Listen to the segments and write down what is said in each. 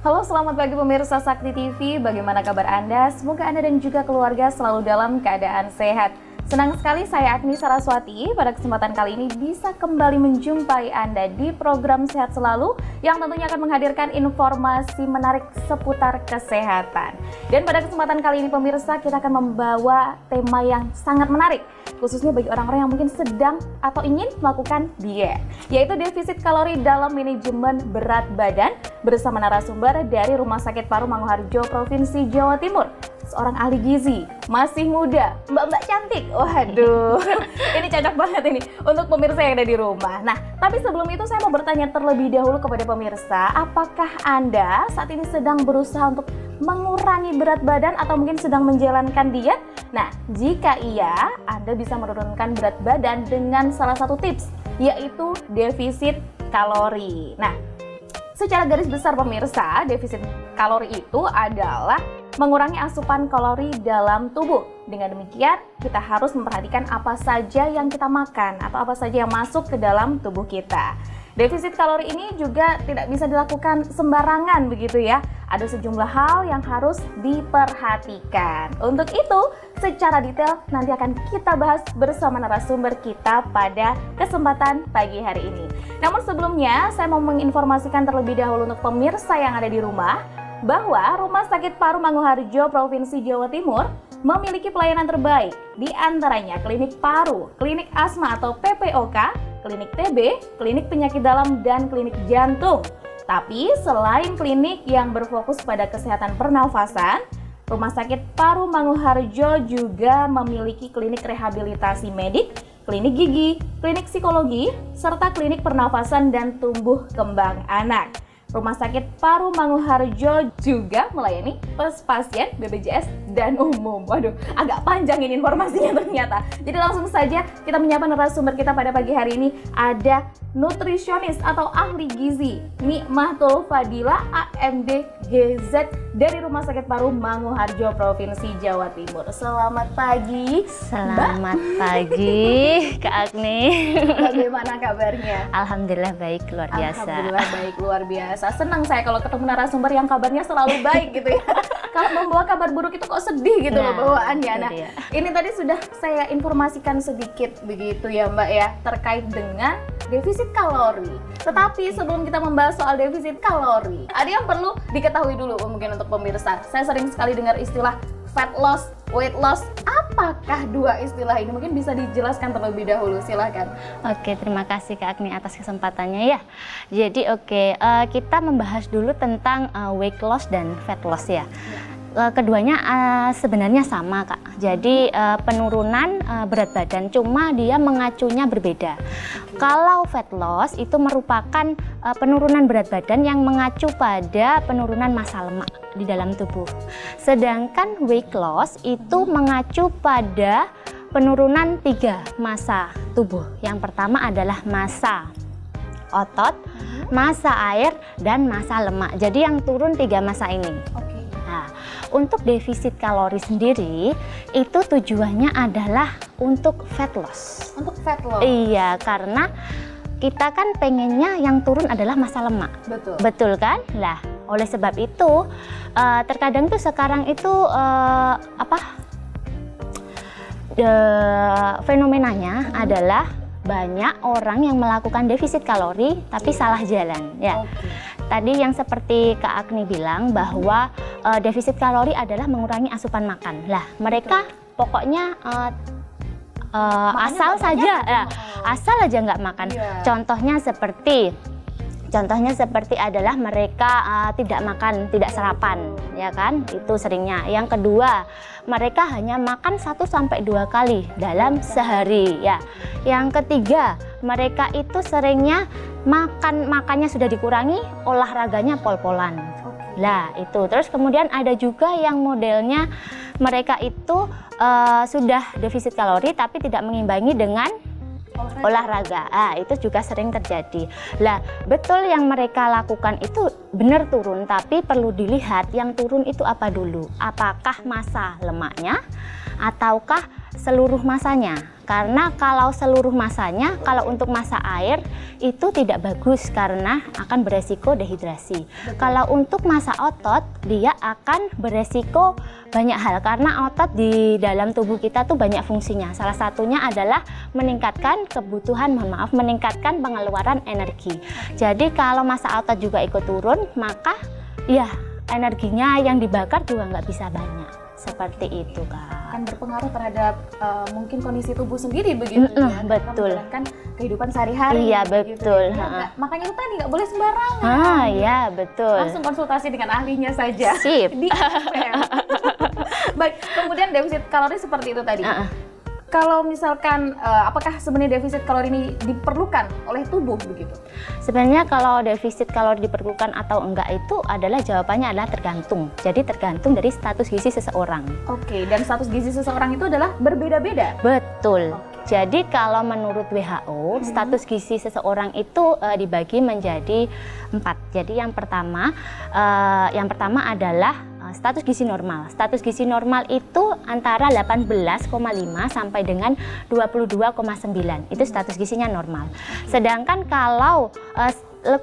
Halo, selamat pagi pemirsa Sakti TV. Bagaimana kabar Anda? Semoga Anda dan juga keluarga selalu dalam keadaan sehat. Senang sekali saya Agni Saraswati pada kesempatan kali ini bisa kembali menjumpai Anda di program Sehat Selalu yang tentunya akan menghadirkan informasi menarik seputar kesehatan. Dan pada kesempatan kali ini pemirsa, kita akan membawa tema yang sangat menarik, khususnya bagi orang-orang yang mungkin sedang atau ingin melakukan diet, yaitu defisit kalori dalam manajemen berat badan bersama narasumber dari Rumah Sakit Paru Manguharjo, Provinsi Jawa Timur. Seorang ahli gizi, masih muda, mbak-mbak cantik. Waduh, ini cocok banget ini untuk pemirsa yang ada di rumah. Nah, tapi sebelum itu saya mau bertanya terlebih dahulu kepada pemirsa, apakah Anda saat ini sedang berusaha untuk mengurangi berat badan atau mungkin sedang menjalankan diet? Nah, jika iya, Anda bisa menurunkan berat badan dengan salah satu tips, yaitu defisit kalori. Nah, secara garis besar pemirsa, defisit kalori itu adalah mengurangi asupan kalori dalam tubuh. Dengan demikian, kita harus memperhatikan apa saja yang kita makan atau apa saja yang masuk ke dalam tubuh kita. Defisit kalori ini juga tidak bisa dilakukan sembarangan begitu ya. Ada sejumlah hal yang harus diperhatikan. Untuk itu, secara detail nanti akan kita bahas bersama narasumber kita pada kesempatan pagi hari ini. Namun sebelumnya, saya mau menginformasikan terlebih dahulu untuk pemirsa yang ada di rumah, bahwa Rumah Sakit Paru Manguharjo, Provinsi Jawa Timur memiliki pelayanan terbaik, di antaranya klinik paru, klinik asma atau PPOK, klinik TB, klinik penyakit dalam, dan klinik jantung. Tapi selain klinik yang berfokus pada kesehatan pernafasan, Rumah Sakit Paru Manguharjo juga memiliki klinik rehabilitasi medik, klinik gigi, klinik psikologi, serta klinik pernafasan dan tumbuh kembang anak. Rumah Sakit Paru Manguharjo juga melayani pasien BPJS dan umum. Waduh, agak panjang ini informasinya ternyata. Jadi langsung saja kita menyapa narasumber kita pada pagi hari ini. Ada nutrisionis atau ahli gizi Nikmatul Fadila AMD GZ dari Rumah Sakit Paru Manguharjo, Provinsi Jawa Timur. Selamat pagi. Selamat pagi Kak Agni. Bagaimana kabarnya? Alhamdulillah baik, luar biasa. Alhamdulillah baik, luar biasa. Senang saya kalau ketemu narasumber yang kabarnya selalu baik gitu ya. Kalau membawa kabar buruk itu kok sedih gitu loh bawaannya. Nah, ini tadi sudah saya informasikan sedikit begitu ya Mbak ya, terkait dengan defisit kalori. Tetapi sebelum kita membahas soal defisit kalori, ada yang perlu diketahui dulu mungkin untuk pemirsa. Saya sering sekali dengar istilah fat loss, weight loss. Apakah dua istilah ini? Mungkin bisa dijelaskan terlebih dahulu, silakan. Oke, terima kasih Kak Agni atas kesempatannya ya. Jadi kita membahas dulu tentang weight loss dan fat loss ya. Keduanya sebenarnya sama Kak. Jadi penurunan berat badan, cuma dia mengacunya berbeda. Kalau fat loss itu merupakan penurunan berat badan yang mengacu pada penurunan massa lemak di dalam tubuh. Sedangkan weight loss itu mengacu pada penurunan 3 massa tubuh. Yang pertama adalah massa otot, massa air, dan massa lemak. Jadi yang turun 3 massa ini. Nah, untuk defisit kalori sendiri itu tujuannya adalah untuk fat loss. Untuk fat loss? Iya, karena kita kan pengennya yang turun adalah massa lemak. Betul. Betul kan? Lah, oleh sebab itu terkadang tuh sekarang itu fenomenanya adalah banyak orang yang melakukan defisit kalori tapi salah jalan ya. Tadi yang seperti Kak Agni bilang bahwa defisit kalori adalah mengurangi asupan makan. Lah, mereka pokoknya asal aja nggak makan. Contohnya seperti adalah mereka tidak makan, tidak sarapan, ya kan? Itu seringnya. Yang kedua, mereka hanya makan 1-2 kali dalam sehari, ya. Yang ketiga, mereka itu seringnya makannya sudah dikurangi, olahraganya pol-polan. Lah, itu. Terus kemudian ada juga yang modelnya mereka itu sudah defisit kalori tapi tidak mengimbangi dengan olahraga. Itu juga sering terjadi. Lah, betul yang mereka lakukan itu benar turun, tapi perlu dilihat yang turun itu apa dulu. Apakah massa lemaknya ataukah seluruh masanya. Karena kalau seluruh masanya, kalau untuk massa air itu tidak bagus karena akan beresiko dehidrasi. Kalau untuk massa otot, dia akan beresiko banyak hal karena otot di dalam tubuh kita tuh banyak fungsinya. Salah satunya adalah meningkatkan kebutuhan, meningkatkan pengeluaran energi. Jadi kalau massa otot juga ikut turun, maka ya energinya yang dibakar juga nggak bisa banyak. Seperti itu, Kak. Kan berpengaruh terhadap mungkin kondisi tubuh sendiri begitu ya. Betul. Kan kehidupan sehari-hari. Iya, begitu, betul. ya. Makanya itu tadi nggak boleh sembarangan. Iya, betul. Langsung konsultasi dengan ahlinya saja. Sip. Di MPM. Baik, kemudian defisit kalori seperti itu tadi. Kalau misalkan, apakah sebenarnya defisit kalori ini diperlukan oleh tubuh begitu? Sebenarnya kalau defisit kalori diperlukan atau enggak itu adalah jawabannya adalah tergantung. Jadi tergantung dari status gizi seseorang. Oke, dan status gizi seseorang itu adalah berbeda-beda? Betul. Jadi kalau menurut WHO, status gizi seseorang itu dibagi menjadi 4. Jadi yang pertama adalah status gizi normal. Status gizi normal itu antara 18,5 sampai dengan 22,9. Itu status gizinya normal. Sedangkan kalau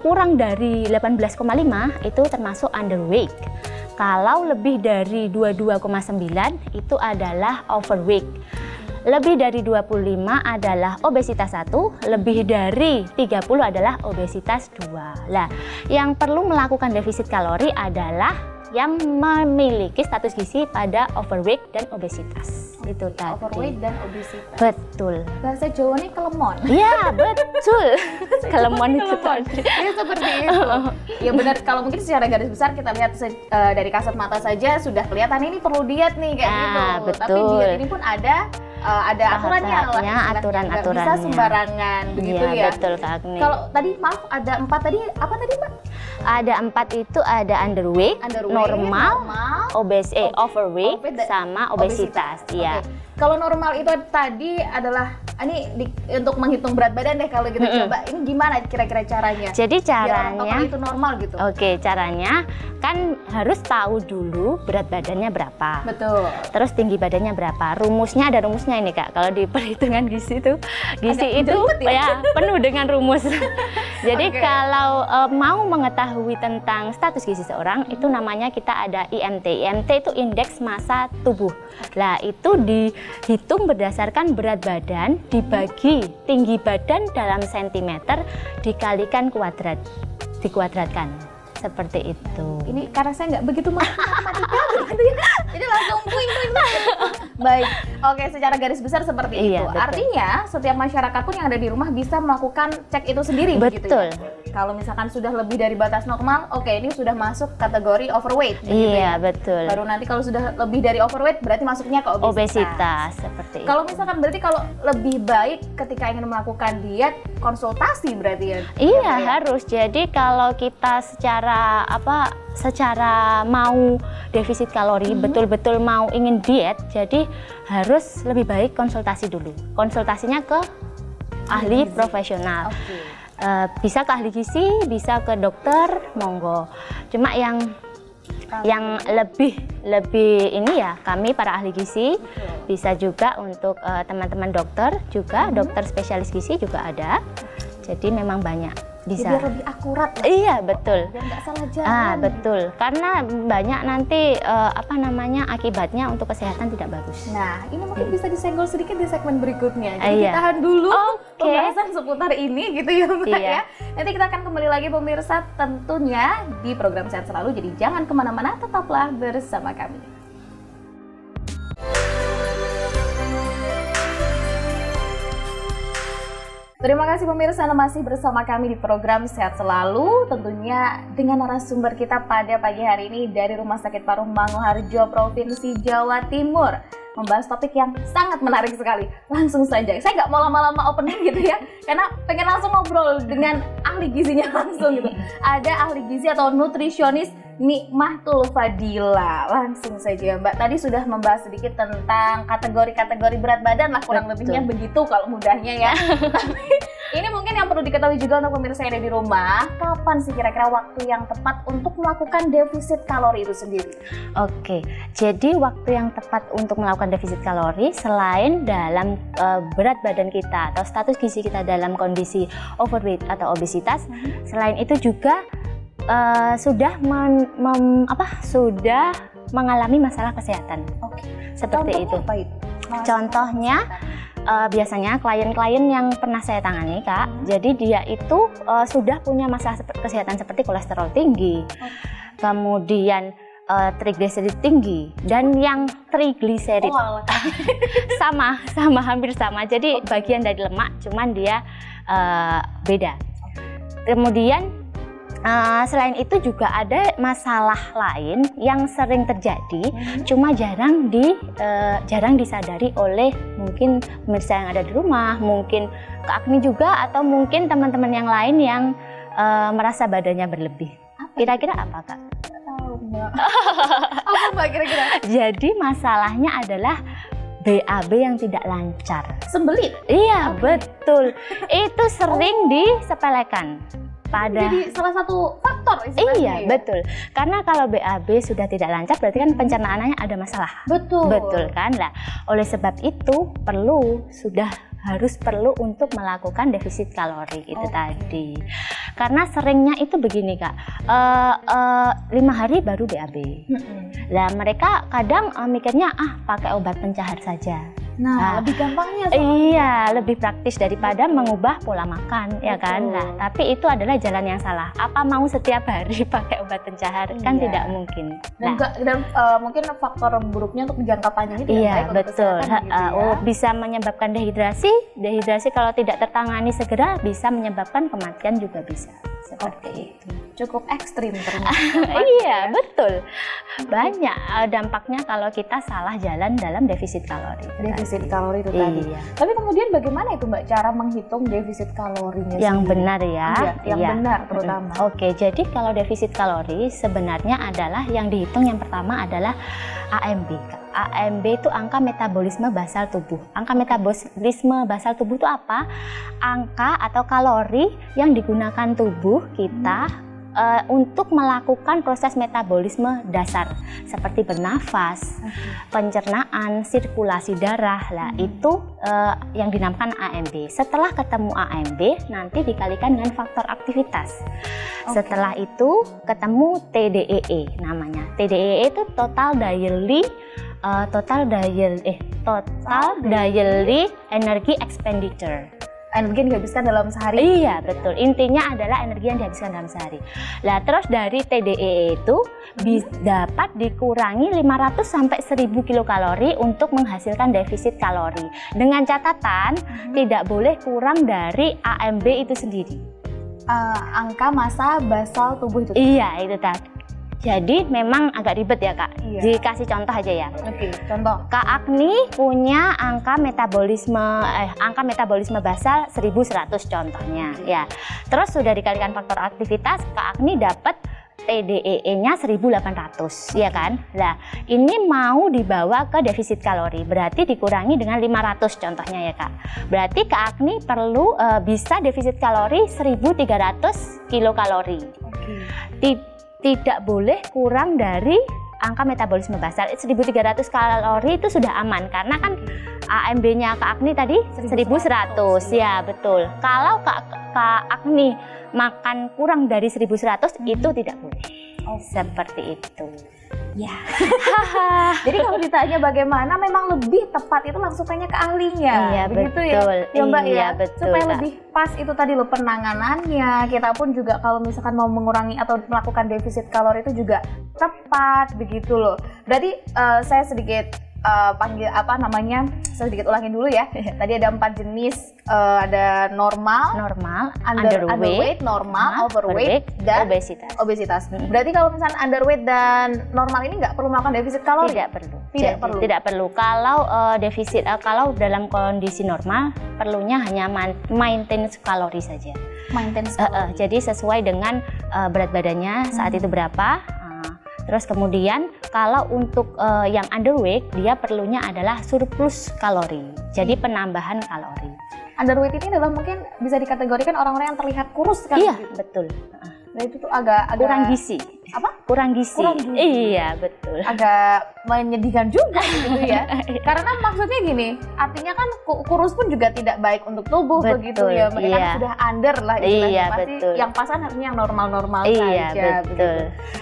kurang dari 18,5 itu termasuk underweight. Kalau lebih dari 22,9 itu adalah overweight. Lebih dari 25 adalah obesitas 1, lebih dari 30 adalah obesitas 2. Nah, yang perlu melakukan defisit kalori adalah yang memiliki status gizi pada overweight dan obesitas. Itu tadi. Overweight dan obesitas. Betul. Bahasa Jawanya kelemon. Iya, betul. Kelemon itu tadi. Ya seperti itu. Ya benar, kalau mungkin secara garis besar kita lihat dari kasat mata saja sudah kelihatan ini perlu diet nih kayak gitu. Betul. Tapi diet ini pun ada aturannya lah. Aturan-aturannya. Bisa sembarangan begitu ya. Betul, Kak Agni. Kalau tadi maaf ada 4 tadi, apa tadi Mbak? Ada 4 itu ada underweight, normal, overweight, sama obesitas. Iya. Okay. Kalau normal itu tadi adalah untuk menghitung berat badan deh kalau kita coba. Ini gimana kira-kira caranya? Jadi caranya biar itu normal gitu. Oke, caranya kan harus tahu dulu berat badannya berapa. Betul. Terus tinggi badannya berapa. Rumusnya ada rumusnya ini, Kak. Kalau di perhitungan gizi itu ya penuh dengan rumus. Jadi kalau mau mengetahui tentang status gizi seorang itu namanya kita ada IMT. IMT itu indeks massa tubuh. Lah itu dihitung berdasarkan berat badan dibagi tinggi badan dalam sentimeter dikalikan dikuadratkan. Seperti itu. Ini karena saya nggak begitu matematika gitu ya. Jadi langsung puing. Baik. Oke, secara garis besar seperti itu. Betul. Artinya setiap masyarakat pun yang ada di rumah bisa melakukan cek itu sendiri. Betul. Begitu ya? Kalau misalkan sudah lebih dari batas normal, oke ini sudah masuk kategori overweight. Iya, betul. Baru nanti kalau sudah lebih dari overweight berarti masuknya ke obesitas. Seperti itu. Kalau misalkan berarti kalau lebih baik ketika ingin melakukan diet, konsultasi berarti ya? Iya, harus. Jadi kalau kita secara mau defisit kalori, betul-betul mau ingin diet, jadi harus lebih baik konsultasi dulu. Konsultasinya ke ahli profesional. Bisa ke ahli gizi, bisa ke dokter, monggo. Cuma yang lebih ini ya kami para ahli gizi, bisa juga untuk teman-teman dokter juga, dokter spesialis gizi juga ada. Jadi memang banyak. Bisa. Biar lebih akurat lah. Iya, betul. Biar nggak salah jalan. Betul. Karena banyak nanti akibatnya untuk kesehatan tidak bagus. Nah, ini mungkin bisa disenggol sedikit di segmen berikutnya. Jadi tahan dulu pembahasan seputar ini gitu ya Mbak ya. Nanti kita akan kembali lagi pemirsa tentunya di program Sehat Selalu. Jadi jangan kemana-mana, tetaplah bersama kami. Terima kasih pemirsa Anda masih bersama kami di program Sehat Selalu, tentunya dengan narasumber kita pada pagi hari ini dari Rumah Sakit Paru Manguharjo, Provinsi Jawa Timur. Membahas topik yang sangat menarik sekali. Langsung saja, saya nggak mau lama-lama opening gitu ya, karena pengen langsung ngobrol dengan ahli gizinya langsung gitu. Ada ahli gizi atau nutrisionis Nikmatul Fadila. Langsung saja Mbak, tadi sudah membahas sedikit tentang kategori-kategori berat badan lah, kurang lebihnya begitu kalau mudahnya ya. Tapi ini mungkin yang perlu diketahui juga untuk pemirsa yang ada di rumah, kapan sih kira-kira waktu yang tepat untuk melakukan defisit kalori itu sendiri? Oke, jadi waktu yang tepat untuk melakukan defisit kalori selain dalam berat badan kita atau status gizi kita dalam kondisi overweight atau obesitas, selain itu juga sudah sudah mengalami masalah kesehatan. Oke. Seperti itu. Apa itu? Contohnya biasanya klien-klien yang pernah saya tangani, Kak, jadi dia itu sudah punya masalah kesehatan seperti kolesterol tinggi, kemudian trigliserid tinggi, dan yang trigliserid sama hampir sama. Jadi bagian dari lemak, cuman dia beda. Kemudian selain itu juga ada masalah lain yang sering terjadi, cuma jarang disadari oleh mungkin pemirsa yang ada di rumah, mungkin Kak Agni juga, atau mungkin teman-teman yang lain yang merasa badannya berlebih. Kira-kira apa, Kak? Apa Mbak kira-kira? Jadi masalahnya adalah BAB yang tidak lancar. Sembelit? Iya, betul. Itu sering disepelekan. Jadi salah satu faktor iya, betul. Karena kalau BAB sudah tidak lancar berarti kan pencernaannya ada masalah. Betul kan? Lah, oleh sebab itu harus perlu untuk melakukan defisit kalori itu tadi. Karena seringnya itu begini, Kak, 5 hari baru BAB. Lah mereka kadang mikirnya pakai obat pencahar saja. Nah, lebih gampangnya iya, lebih praktis daripada mengubah pola makan, ya kan? Nah, tapi itu adalah jalan yang salah. Apa mau setiap hari pakai obat pencahar? Kan tidak mungkin. Dan mungkin faktor buruknya untuk jangka panjang itu betul. Bisa menyebabkan dehidrasi. Dehidrasi kalau tidak tertangani segera bisa menyebabkan kematian juga bisa. Seperti itu. Cukup ekstrim ternyata. Iya, betul. Banyak dampaknya kalau kita salah jalan dalam defisit kalori. Defisit kalori itu tadi. Tapi kemudian bagaimana itu Mbak cara menghitung defisit kalorinya? Yang benar ya. Yang benar terutama. Oke, jadi kalau defisit kalori sebenarnya adalah yang dihitung yang pertama adalah AMB. AMB itu angka metabolisme basal tubuh. Angka metabolisme basal tubuh itu apa? Angka atau kalori yang digunakan tubuh kita untuk melakukan proses metabolisme dasar seperti bernafas, pencernaan, sirkulasi darah. Lah itu yang dinamakan AMB. Setelah ketemu AMB nanti dikalikan dengan faktor aktivitas. Setelah itu ketemu TDEE namanya. TDEE itu total daily energy expenditure. Energi yang dihabiskan dalam sehari. Iya, betul. Intinya adalah energi yang dihabiskan dalam sehari. Lah, terus dari TDEE itu dapat dikurangi 500 sampai 1000 kilokalori untuk menghasilkan defisit kalori. Dengan catatan tidak boleh kurang dari AMB itu sendiri. Angka massa basal tubuh itu. Iya, itu tadi. Jadi memang agak ribet ya, Kak. Dikasih contoh aja ya. Oke, contoh. Kak Agni punya angka metabolisme basal 1100 contohnya ya. Terus sudah dikalikan faktor aktivitas, Kak Agni dapat TDEE-nya 1800, ya kan? Nah, ini mau dibawa ke defisit kalori, berarti dikurangi dengan 500 contohnya ya, Kak. Berarti Kak Agni perlu bisa defisit kalori 1300 kilokalori. Tidak boleh kurang dari angka metabolisme basal. 1300 kalori itu sudah aman karena kan AMB-nya Kak Agni tadi 1100 ya, betul. Kalau Kak Agni makan kurang dari 1100 itu tidak boleh. Seperti itu. Ya. Jadi kalau ditanya bagaimana, memang lebih tepat itu langsung tanya ke ahlinya. Iya, begitu betul. Ya Mbak iya, ya. Betul, supaya Kak. lebih pas itu tadi loh penanganannya. Kita pun juga kalau misalkan mau mengurangi atau melakukan defisit kalori itu juga tepat begitu loh. Berarti saya sedikit saya sedikit ulangin dulu ya. Tadi ada 4 jenis, ada normal, underweight, normal, overweight, dan obesitas. Berarti kalau misalnya underweight dan normal ini nggak perlu melakukan defisit kalori? Tidak perlu. Kalau kalau dalam kondisi normal perlunya hanya maintenance kalori saja. Jadi sesuai dengan berat badannya saat itu berapa. Terus kemudian kalau untuk yang underweight dia perlunya adalah surplus kalori, jadi penambahan kalori. underweight ini adalah mungkin bisa dikategorikan orang-orang yang terlihat kurus kan? Iya, gitu. betul. Nah itu tuh agak Kurang gizi. Apa? Kurang gizi. Kurang gizi. Iya, betul. Agak menyedihkan juga gitu ya. Karena maksudnya gini, artinya kan kurus pun juga tidak baik untuk tubuh begitu Betul, ya. Mereka iya. sudah under lah istilahnya. Iya, Pasti betul. yang pasan harusnya yang normal-normal Iya, saja. betul. Begitu.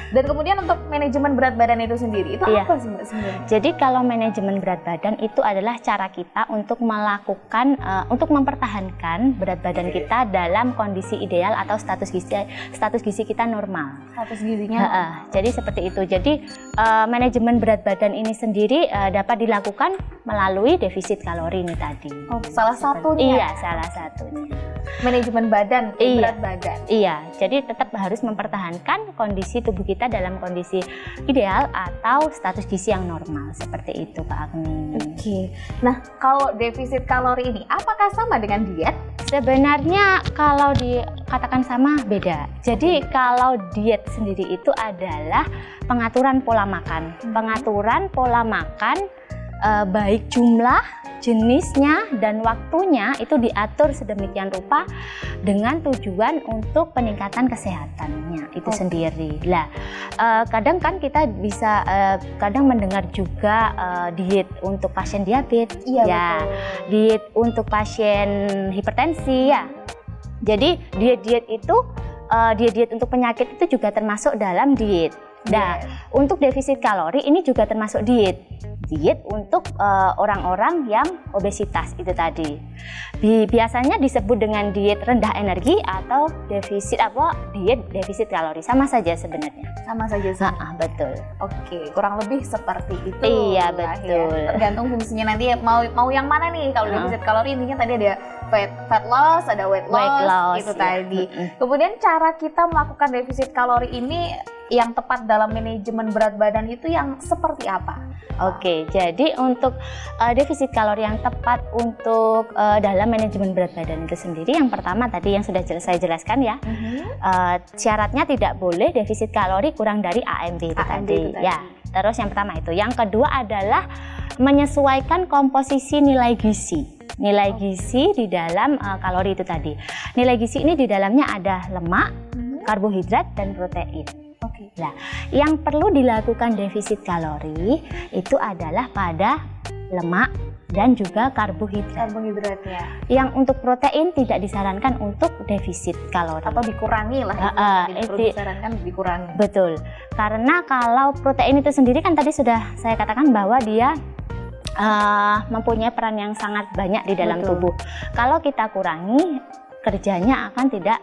Dan kemudian untuk manajemen berat badan itu sendiri, itu Iya. apa sih Mbak sebenarnya? Jadi kalau manajemen berat badan itu adalah cara kita untuk melakukan, untuk mempertahankan berat badan kita dalam kondisi ideal atau status gizi kita normal. Status gizinya. Jadi seperti itu. Jadi manajemen berat badan ini sendiri dapat dilakukan melalui defisit kalori ini tadi. Oh, salah satunya. Iya, salah satunya. Manajemen badan, Iya. berat badan. Iya, jadi tetap harus mempertahankan kondisi tubuh kita dalam kondisi ideal atau status gizi yang normal seperti itu, Kak Agni. Oke. Nah, kalau defisit kalori ini apakah sama dengan diet? Sebenarnya kalau dikatakan sama beda. Jadi kalau diet sendiri itu adalah pengaturan pola makan. Pengaturan pola makan baik jumlah, jenisnya dan waktunya itu diatur sedemikian rupa dengan tujuan untuk peningkatan kesehatannya itu sendiri. Lah, kadang kan kita bisa kadang mendengar juga diet untuk pasien diabetes, Iya, ya, betul. diet untuk pasien hipertensi, ya. Jadi diet-diet itu diet-diet untuk penyakit itu juga termasuk dalam diet. Nah, untuk defisit kalori ini juga termasuk diet. Diet untuk orang-orang yang obesitas itu tadi. Biasanya disebut dengan diet rendah energi atau diet defisit kalori. Sama saja sebenarnya. Sama saja sih. Betul. Oke, kurang lebih seperti itu. Iya, lah betul. Ya. Tergantung fungsinya nanti mau yang mana nih. Kalau defisit kalori intinya tadi ada fat loss, ada weight loss itu ya. tadi. Kemudian cara kita melakukan defisit kalori ini yang tepat dalam manajemen berat badan itu yang seperti apa? Oke, jadi untuk defisit kalori yang tepat untuk dalam manajemen berat badan itu sendiri, yang pertama tadi yang sudah saya jelaskan ya, syaratnya tidak boleh defisit kalori kurang dari AMB itu tadi. Ya. Terus yang pertama itu, yang kedua adalah menyesuaikan komposisi nilai gizi. Nilai gizi di dalam kalori itu tadi. Nilai gizi ini di dalamnya ada lemak, karbohidrat dan protein. Nah, yang perlu dilakukan defisit kalori itu adalah pada lemak dan juga karbohidrat. Karbohidratnya. Yang untuk protein tidak disarankan untuk defisit kalori. Atau dikurangi lah. Perlu disarankan dikurangi. Betul. Karena kalau protein itu sendiri kan tadi sudah saya katakan bahwa dia mempunyai peran yang sangat banyak di dalam tubuh. Kalau kita kurangi, kerjanya akan tidak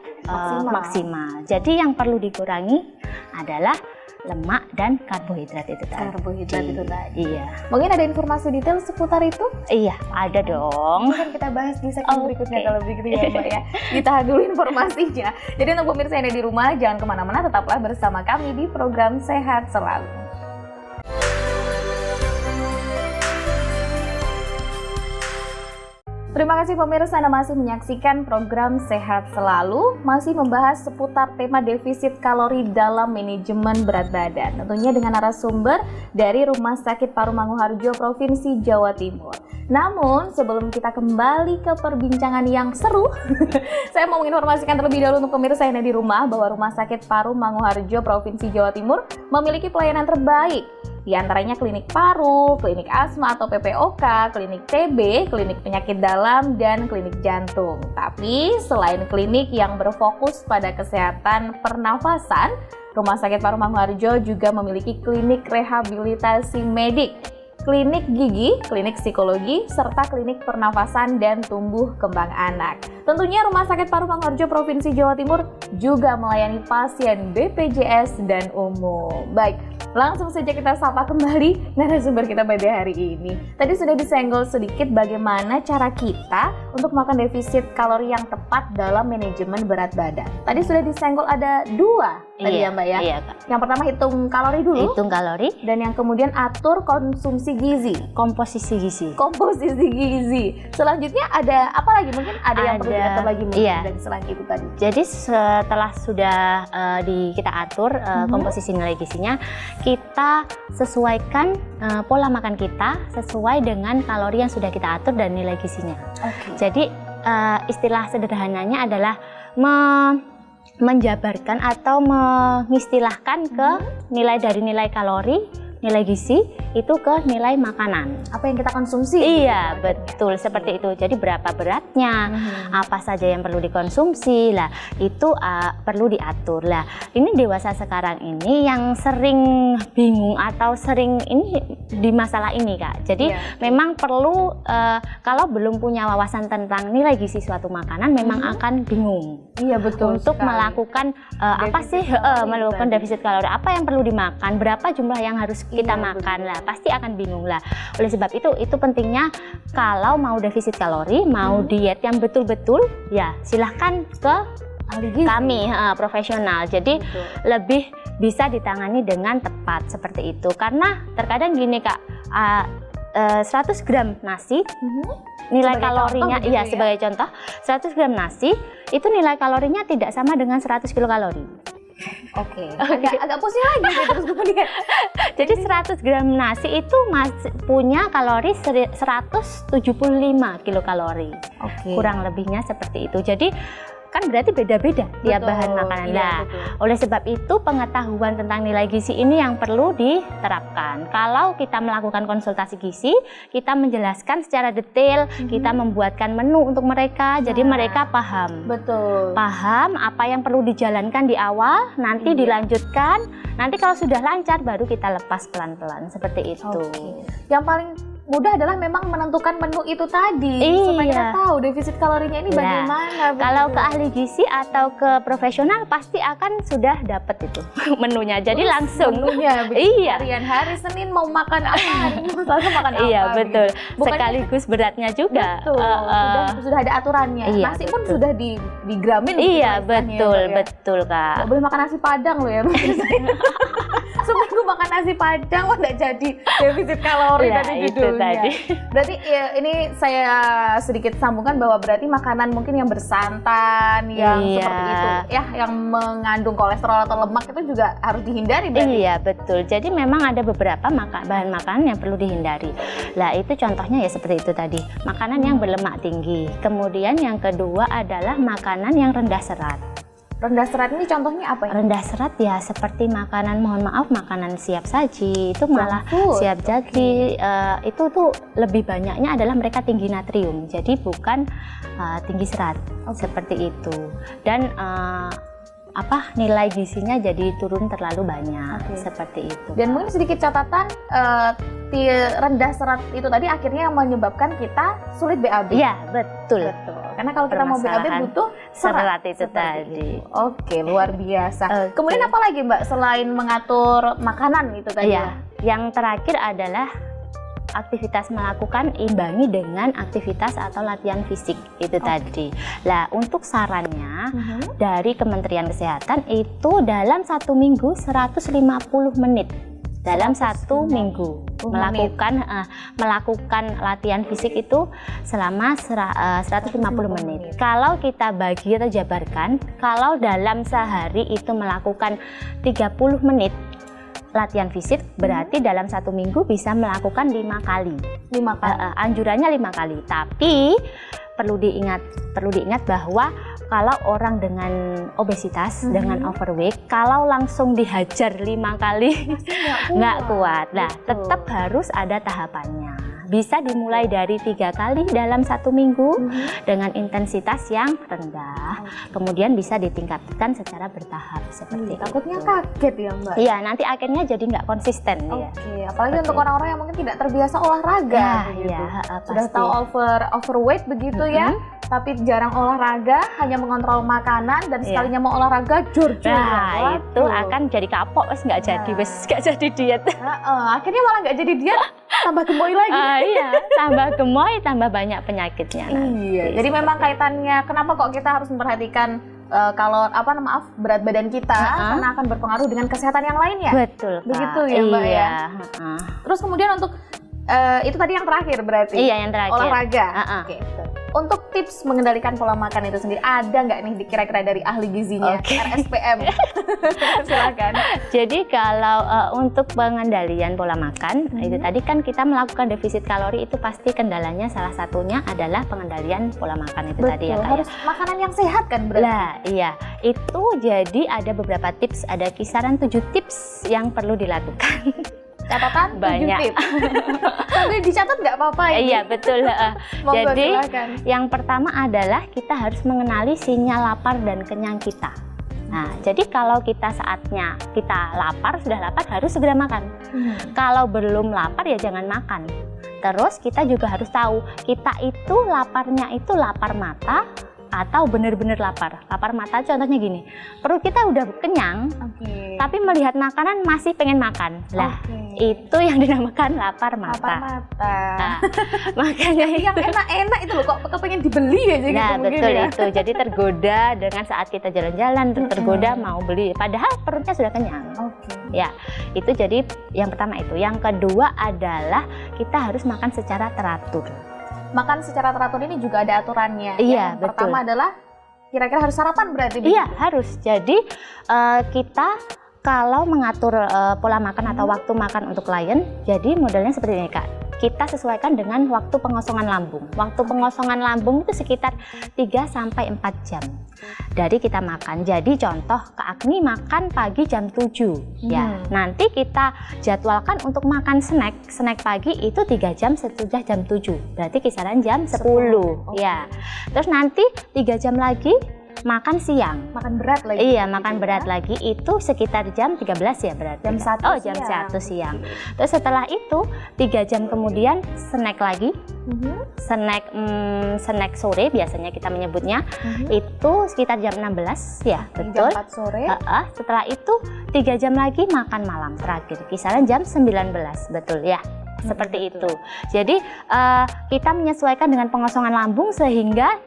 maksimal. Jadi yang perlu dikurangi adalah lemak dan karbohidrat itu tadi. Karbohidrat itu tadi. Iya. Mungkin ada informasi detail seputar itu? Iya, ada dong. Mungkin kita bahas di segmen berikutnya kalau begitu ya Mbak ya. Ditahan dulu informasinya. Jadi untuk pemirsa yang ada di rumah, jangan kemana-mana, tetaplah bersama kami di program Sehat Selalu. Terima kasih pemirsa, Anda masih menyaksikan program Sehat Selalu, masih membahas seputar tema defisit kalori dalam manajemen berat badan. Tentunya dengan narasumber dari Rumah Sakit Paru Manguharjo Provinsi Jawa Timur. Namun sebelum kita kembali ke perbincangan yang seru, saya mau menginformasikan terlebih dahulu untuk pemirsa yang ada di rumah bahwa Rumah Sakit Paru Manguharjo Provinsi Jawa Timur memiliki pelayanan terbaik. Di antaranya klinik paru, klinik asma atau PPOK, klinik TB, klinik penyakit dalam, dan klinik jantung. Tapi selain klinik yang berfokus pada kesehatan pernafasan, Rumah Sakit Paru Manguharjo juga memiliki klinik rehabilitasi medik, klinik gigi, klinik psikologi, serta klinik pernafasan dan tumbuh kembang anak. Tentunya Rumah Sakit Paru Manguharjo Provinsi Jawa Timur juga melayani pasien BPJS dan umum. Baik, langsung saja kita sapa kembali narasumber kita pada hari ini. Tadi sudah disenggol sedikit bagaimana cara kita untuk melakukan defisit kalori yang tepat dalam manajemen berat badan. Tadi sudah disenggol ada dua tadi ya Mbak ya? Iya, Kak. Yang pertama hitung kalori dulu. Hitung kalori. Dan yang kemudian atur konsumsi gizi. Komposisi gizi. Komposisi gizi. Selanjutnya ada apa lagi? Mungkin ada yang perlu diatur lagi mungkin dari selain itu tadi. Jadi setelah sudah kita atur komposisi nilai gizinya, kita sesuaikan pola makan kita sesuai dengan kalori yang sudah kita atur dan nilai gizinya. Oke. Jadi istilah sederhananya adalah menjabarkan atau mengistilahkan ke nilai dari nilai kalori, nilai gizi itu ke nilai makanan. Apa yang kita konsumsi? Iya, betul seperti itu. Jadi berapa beratnya, apa saja yang perlu dikonsumsi, lah itu perlu diatur. Lah ini dewasa sekarang ini yang sering bingung atau sering ini di masalah ini Kak. Jadi memang perlu kalau belum punya wawasan tentang nilai gizi suatu makanan, memang akan bingung. Iya betul. Untuk sekali. melakukan apa sih melakukan defisit kalori, apa yang perlu dimakan, berapa jumlah yang harus kita makan, lah pasti akan bingung lah. Oleh sebab itu pentingnya kalau mau defisit kalori, mau diet yang betul-betul, ya silahkan ke kami profesional. Jadi lebih bisa ditangani dengan tepat seperti itu. Karena terkadang gini Kak, 100 gram nasi nilai sebagai kalorinya, contoh, iya sebagai contoh, 100 gram nasi itu nilai kalorinya tidak sama dengan 100 kilokalori. Oke. Agak pusing lagi gitu, terus kemudian. Jadi 100 gram nasi itu punya kalori 175 kilokalori. Kurang lebihnya seperti itu. Jadi kan berarti beda-beda tiap bahan makanan. Nah, oleh sebab itu pengetahuan tentang nilai gizi ini yang perlu diterapkan. Kalau kita melakukan konsultasi gizi, kita menjelaskan secara detail, kita membuatkan menu untuk mereka, jadi mereka paham. Betul. Paham apa yang perlu dijalankan di awal, nanti dilanjutkan, nanti kalau sudah lancar baru kita lepas pelan-pelan seperti itu. Yang paling mudah adalah memang menentukan menu itu tadi, supaya kita tahu defisit kalorinya ini bagaimana. Kalau ke ahli gizi atau ke profesional pasti akan sudah dapat itu menunya. Jadi langsung menunya. Harian hari Senin mau makan apa, hari Selasa makan apa. Iya betul. Gitu. Sekaligus beratnya juga. Betul. Sudah ada aturannya. Nasi pun sudah digramin. Iya betul betul Kak. Gak boleh makan nasi padang loh ya. Supaya gue makan nasi padang, nggak jadi defisit kalori tadi judulnya. Berarti ya, ini saya sedikit sambungkan bahwa berarti makanan mungkin yang bersantan, yang seperti itu, ya, yang mengandung kolesterol atau lemak itu juga harus dihindari. Berarti. Iya betul. Jadi memang ada beberapa bahan makanan yang perlu dihindari. Lah itu contohnya ya seperti itu tadi, makanan yang berlemak tinggi. Kemudian yang kedua adalah makanan yang rendah serat. Rendah serat ini contohnya apa ya? Rendah serat ya seperti makanan, mohon maaf, makanan siap saji itu malah siap jadi itu tuh lebih banyaknya adalah mereka tinggi natrium, jadi bukan tinggi serat seperti itu. Dan nilai gizinya jadi turun terlalu banyak seperti itu. Dan mungkin sedikit catatan, rendah serat itu tadi akhirnya yang menyebabkan kita sulit BAB. Iya betul. Karena kalau kita mau BAB butuh serat itu tadi. Oke, luar biasa. Kemudian apa lagi Mbak selain mengatur makanan itu tadi? Iya, yang terakhir adalah aktivitas, melakukan imbangi dengan aktivitas atau latihan fisik itu tadi. Lah untuk sarannya dari Kementerian Kesehatan itu dalam 1 minggu 150 menit. Dalam 1 minggu melakukan latihan fisik itu selama 150 menit. Kalau kita bagi atau jabarkan, kalau dalam sehari itu melakukan 30 menit latihan fisik, berarti dalam 1 minggu bisa melakukan 5 kali. Anjurannya 5 kali. Tapi perlu diingat bahwa kalau orang dengan obesitas, dengan overweight, kalau langsung dihajar 5 kali nggak kuat. Nah, tetap harus ada tahapannya. Bisa dimulai dari 3 kali dalam 1 minggu dengan intensitas yang rendah. Kemudian bisa ditingkatkan secara bertahap seperti itu. Takutnya kaget ya Mbak? Iya, nanti akhirnya jadi nggak konsisten. Apalagi untuk orang-orang yang mungkin tidak terbiasa olahraga. Sudah tahu overweight begitu ya, tapi jarang olahraga, hanya mengontrol makanan dan sekalinya mau olahraga jor-jor. Nah, itu akan jadi kapok, nggak jadi diet. Akhirnya malah nggak jadi diet, tambah gemoy lagi. Iya, tambah gemoy, tambah banyak penyakitnya. Jadi memang kaitannya kenapa kok kita harus memperhatikan kalau berat badan kita karena akan berpengaruh dengan kesehatan yang lainnya. Betul, Kak. Begitu ya Mbak ya. Terus kemudian untuk itu tadi yang terakhir berarti. Iya, yang terakhir. Olahraga. Oke. Untuk tips mengendalikan pola makan itu sendiri, ada nggak nih kira-kira dari ahli gizinya, RSPM? Silakan. Jadi kalau untuk pengendalian pola makan, itu tadi kan kita melakukan defisit kalori, itu pasti kendalanya salah satunya adalah pengendalian pola makan itu. Betul, tadi ya Kak. Harus makanan yang sehat kan berarti? Lah iya, itu jadi ada beberapa tips, ada kisaran 7 tips yang perlu dilakukan. Catatan banyak. 7 tips. Sambil dicatat nggak apa-apa ya? Iya betul. Jadi silakan. Yang pertama adalah kita harus mengenali sinyal lapar dan kenyang kita. Nah, jadi kalau kita saatnya kita lapar, sudah lapar harus segera makan. Kalau belum lapar ya jangan makan. Terus kita juga harus tahu kita itu laparnya itu lapar mata atau benar-benar lapar. Lapar mata contohnya gini, perut kita udah kenyang, tapi melihat makanan masih pengen makan. Lah, itu yang dinamakan lapar mata. Lapar mata. Nah, makanya yang enak-enak itu loh, kok kepengen dibeli aja gitu. Nah, mungkin betul ya. itu. Jadi tergoda dengan saat kita jalan-jalan, tergoda mau beli, padahal perutnya sudah kenyang. Ya, itu jadi yang pertama itu. Yang kedua adalah kita harus makan secara teratur. Makan secara teratur ini juga ada aturannya. Iya, yang betul. Pertama adalah kira-kira harus sarapan berarti. Iya, harus. Jadi kita kalau mengatur pola makan atau waktu makan untuk klien, jadi modelnya seperti ini Kak. Kita sesuaikan dengan waktu pengosongan lambung. Waktu pengosongan lambung itu sekitar 3-4 jam dari kita makan. Jadi contoh Kak Agni makan pagi jam 7. Ya, nanti kita jadwalkan untuk makan snack pagi itu 3 jam sesudah jam 7. Berarti kisaran jam 10. Ya. Terus nanti 3 jam lagi makan siang. Makan berat lagi. Iya, makan berat lagi itu sekitar jam 13 ya berarti. Jam 1 Oh, jam 1 siang. Terus setelah itu 3 jam kemudian snack lagi. Snack sore biasanya kita menyebutnya. Itu sekitar jam 16 ya, betul. Jam 4 sore. Setelah itu 3 jam lagi makan malam terakhir. Kisaran jam 19, betul ya. Seperti itu. Jadi kita menyesuaikan dengan pengosongan lambung sehingga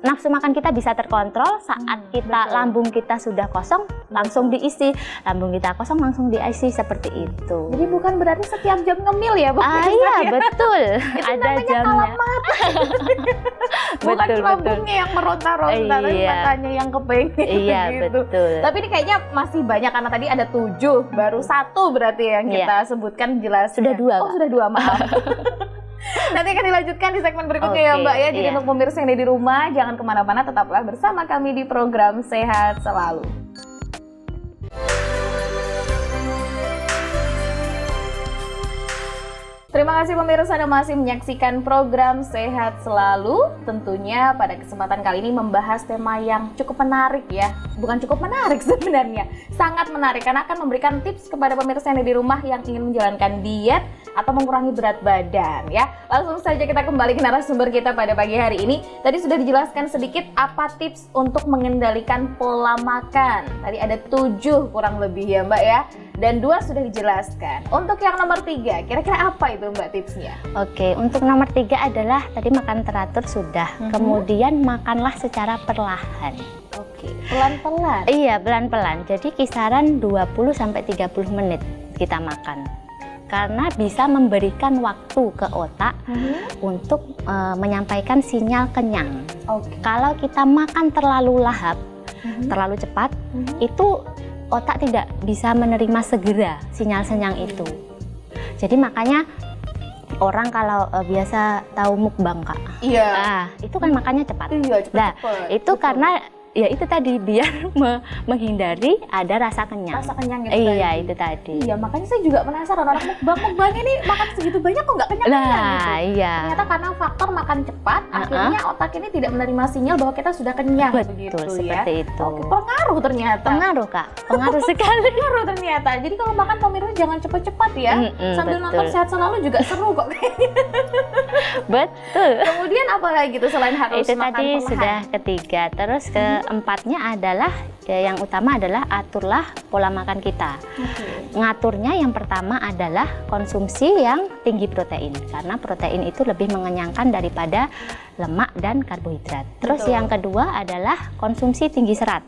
nafsu makan kita bisa terkontrol. Saat kita lambung kita sudah kosong langsung diisi, lambung kita kosong langsung diisi, seperti itu. Jadi bukan berarti setiap jam ngemil ya Bu? Iya betul. Itu ada namanya jamnya. Bukan betul, lambungnya yang meronta-ronta, tapi Iya. matanya yang kepengen. Iya gitu. betul. Tapi ini kayaknya masih banyak karena tadi ada 7, baru 1 berarti yang kita sebutkan jelas. Sudah 2. Oh sudah 2, maaf. Nanti akan dilanjutkan di segmen berikutnya ya Mbak ya. Jadi untuk pemirsa yang ada di rumah, jangan kemana-mana, tetaplah bersama kami di program Sehat Selalu. Terima kasih pemirsa Anda masih menyaksikan program Sehat Selalu. Tentunya pada kesempatan kali ini membahas tema yang cukup menarik ya. Bukan cukup menarik sebenarnya, sangat menarik karena akan memberikan tips kepada pemirsa yang ada di rumah yang ingin menjalankan diet atau mengurangi berat badan ya. Langsung saja kita kembali ke narasumber kita pada pagi hari ini. Tadi sudah dijelaskan sedikit apa tips untuk mengendalikan pola makan. Tadi ada 7 kurang lebih ya Mbak ya. Dan 2 sudah dijelaskan. Untuk yang nomor 3, kira-kira apa itu Mbak tipsnya? Oke, untuk nomor 3 adalah tadi makan teratur sudah. Kemudian makanlah secara perlahan. Oke, pelan-pelan. Iya, pelan-pelan. Jadi kisaran 20-30 menit kita makan. Karena bisa memberikan waktu ke otak untuk menyampaikan sinyal kenyang. Kalau kita makan terlalu lahap, terlalu cepat, itu otak tidak bisa menerima segera sinyal-sinyal itu. Jadi makanya orang kalau biasa tahu mukbang Kak. Iya. Nah, itu kan makannya cepat. Iya, cepat. Nah, itu betul. Karena ya itu tadi biar menghindari ada rasa kenyang. Rasa kenyang itu iya, tadi. itu tadi. Iya, makanya saya juga penasaran orang mukbang ini makan segitu banyak kok nggak kenyang Nah, gitu. iya. Ternyata karena faktor makan cepat, akhirnya otak ini tidak menerima sinyal bahwa kita sudah kenyang. Betul, begitu seperti ya. itu. Oke, pengaruh ternyata. Pengaruh Kak, pengaruh sekali. Pengaruh ternyata. Jadi kalau makan pemirsa jangan cepet-cepet ya. Sambil betul. nonton Sehat Selalu juga seru kok kayaknya. Betul. Kemudian apa lagi tuh selain harus Itu makan tadi perlahan? sudah ketiga. Terus keempatnya adalah yang utama adalah aturlah pola makan kita. Ngaturnya yang pertama adalah konsumsi yang tinggi protein, karena protein itu lebih mengenyangkan daripada lemak dan karbohidrat. Terus yang kedua adalah konsumsi tinggi serat.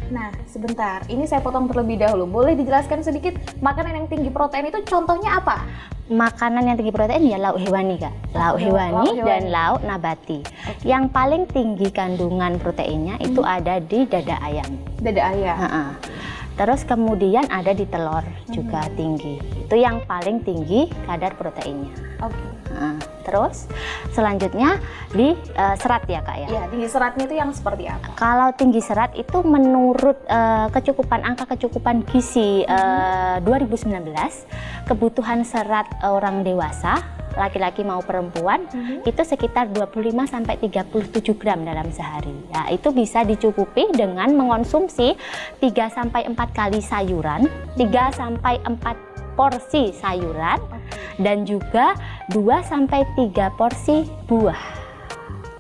Nah, sebentar. Ini saya potong terlebih dahulu. Boleh dijelaskan sedikit makanan yang tinggi protein itu contohnya apa? Makanan yang tinggi protein ya lauk hewani Kak. Lauk hewani dan lauk nabati. Yang paling tinggi kandungan proteinnya itu ada di dada ayam. Dada ayam. Terus kemudian ada di telur juga tinggi. Itu yang paling tinggi kadar proteinnya. Oke. Terus selanjutnya di serat ya Kak ya. Iya, tinggi seratnya itu yang seperti apa? Kalau tinggi serat itu menurut angka kecukupan gizi 2019, kebutuhan serat orang dewasa laki-laki mau perempuan itu sekitar 25 sampai 37 gram dalam sehari. Nah, itu bisa dicukupi dengan mengonsumsi 3 sampai 4 kali sayuran, 3 sampai 4 porsi sayuran dan juga 2 sampai 3 porsi buah.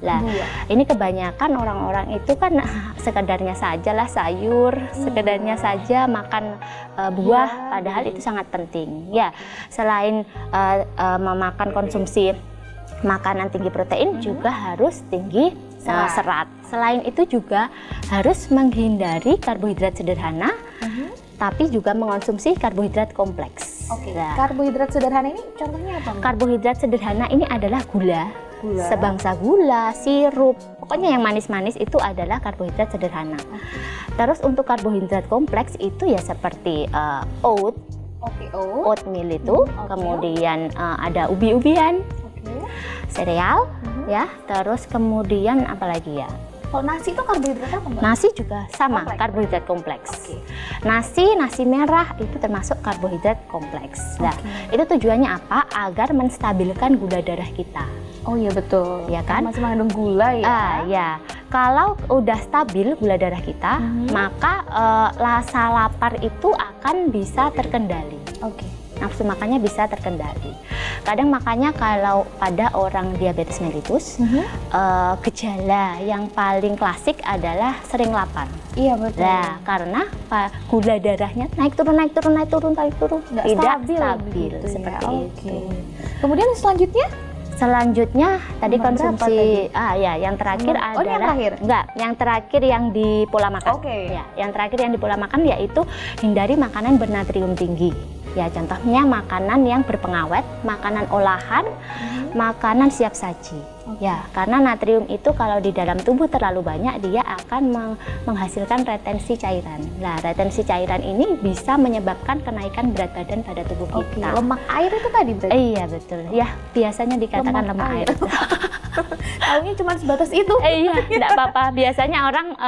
Lah, ini kebanyakan orang-orang itu kan sekedarnya saja lah sayur, sekedarnya saja makan buah, padahal itu sangat penting. Ya, selain memakan konsumsi makanan tinggi protein juga harus tinggi serat. Selain itu juga harus menghindari karbohidrat sederhana, tapi juga mengonsumsi karbohidrat kompleks. Oke. Karbohidrat sederhana ini contohnya apa? Karbohidrat sederhana ini adalah gula. Sebangsa gula, sirup, pokoknya yang manis-manis itu adalah karbohidrat sederhana. Terus untuk karbohidrat kompleks itu ya seperti oatmeal itu, kemudian ada ubi-ubian, sereal, ya. Terus kemudian apalagi ya? Kalau nasi itu karbohidrat apa Mbak? Nasi juga sama, karbohidrat kompleks. Nasi merah itu termasuk karbohidrat kompleks. Nah, itu tujuannya apa? Agar menstabilkan gula darah kita. Oh iya betul. Ya kan? Masih mengandung gula ya. Ya. Kalau udah stabil gula darah kita, maka rasa lapar itu akan bisa terkendali. Nafsu makannya bisa terkendali. Kadang makanya kalau pada orang diabetes mellitus, gejala yang paling klasik adalah sering lapar. Iya betul. Nah, karena gula darahnya naik turun, Nggak tidak stabil gitu, seperti itu. Kemudian Selanjutnya tadi konsumsi yang terakhir adalah yang terakhir yang di pola makan. Ya, yang terakhir yang di pola makan yaitu hindari makanan bernatrium tinggi. Ya, contohnya makanan yang berpengawet, makanan olahan, makanan siap saji. Ya, karena natrium itu kalau di dalam tubuh terlalu banyak dia akan menghasilkan retensi cairan. Nah, retensi cairan ini bisa menyebabkan kenaikan berat badan pada tubuh kita. Lemak air itu tadi berarti? Iya, betul. Ya, biasanya dikatakan lemak air. Tahunya cuma sebatas itu. Iya, enggak apa-apa. Biasanya orang